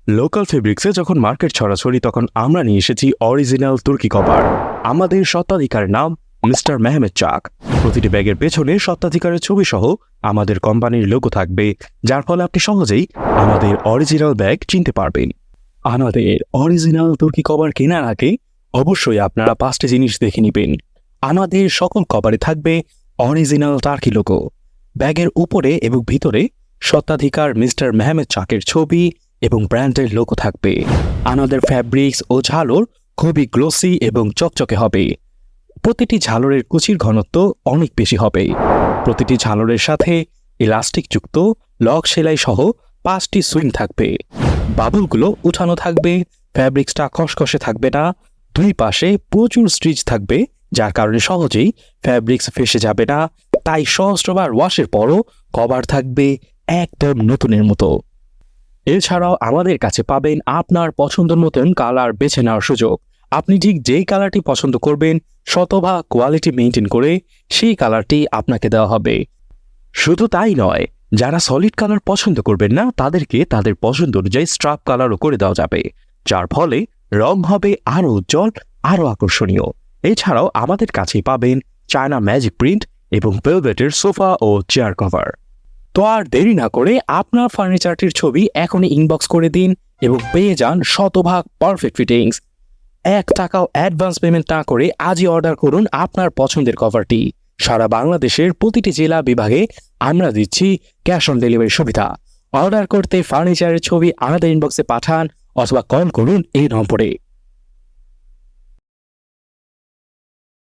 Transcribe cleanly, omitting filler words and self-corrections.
Local ফেব্রিক্সে যখন market ছড়াছড়ি তখন আমরা নিয়ে এসেছি অরিজিনাল তুর্কি কভার। আমাদের স্বত্বাধিকারের নাম মিস্টার মেহমেদ চাক। প্রতিটি ব্যাগের পেছনে স্বত্বাধিকারের ছবি সহ আমাদের কোম্পানির লোগো থাকবে, যার ফলে আপনি সহজেই আমাদের অরিজিনাল ব্যাগ চিনতে পারবেন। আমাদের অরিজিনাল তুর্কি কভার কেনার আগে অবশ্যই আপনারা 5টি জিনিস দেখে নেবেন। আমাদের সকল কভারে থাকবে অরিজিনাল টার্কি লোগো। ব্যাগের উপরে এবং ভিতরে স্বত্বাধিকার মিস্টার মেহমেদ চাকের ছবি এবং ব্র্যান্ডের লোগো থাকবে। আমাদের ফ্যাব্রিক্স ও ঝালর খুবই গ্লোসি এবং চকচকে হবে। প্রতিটি ঝালরের কুচির ঘনত্ব অনেক বেশি হবে। প্রতিটি ঝালরের সাথে ইলাস্টিকযুক্ত লক সেলাই সহ 5টি সুইং থাকবে। বাবুলগুলো উঠানো থাকবে, ফ্যাব্রিক্সটা খসখসে থাকবে না। দুই পাশে প্রচুর স্টিচ থাকবে, যার কারণে সহজেই ফ্যাব্রিক্স ফেসে যাবে না। তাই সহস্রবার ওয়াশের পরও কভার থাকবে একদম নতুনের মতো। এছাড়াও আমাদের কাছে পাবেন আপনার পছন্দের মতন কালার বেছে নেওয়ার সুযোগ। আপনি ঠিক যেই কালারটি পছন্দ করবেন শতভাগ কোয়ালিটি মেনটেন করে সেই কালারটি আপনাকে দেওয়া হবে। শুধু তাই নয়, যারা সলিড কালার পছন্দ করবেন না তাদেরকে তাদের পছন্দ অনুযায়ী স্ট্রাপ কালারও করে দেওয়া যাবে, যার ফলে রং হবে আরও উজ্জ্বল, আরও আকর্ষণীয়। এছাড়াও আমাদের কাছেই পাবেন চায়না ম্যাজিক প্রিন্ট এবং ভেলভেটের সোফা ও চেয়ার কভার। তো আর দেরি না করে আপনার ফার্নিচারটির ছবি এখনই ইনবক্স করে দিন এবং পেয়ে যান শতভাগ পারফেক্ট ফিটিংস। 1 টাকাও অ্যাডভান্স পেমেন্ট না করে আজই অর্ডার করুন আপনার পছন্দের কভারটি। সারা বাংলাদেশের প্রতিটি জেলা বিভাগে আমরা দিচ্ছি ক্যাশ অন ডেলিভারি সুবিধা। অর্ডার করতে ফার্নিচারের ছবি আমাদের ইনবক্সে পাঠান অথবা কল করুন এই নম্বরে।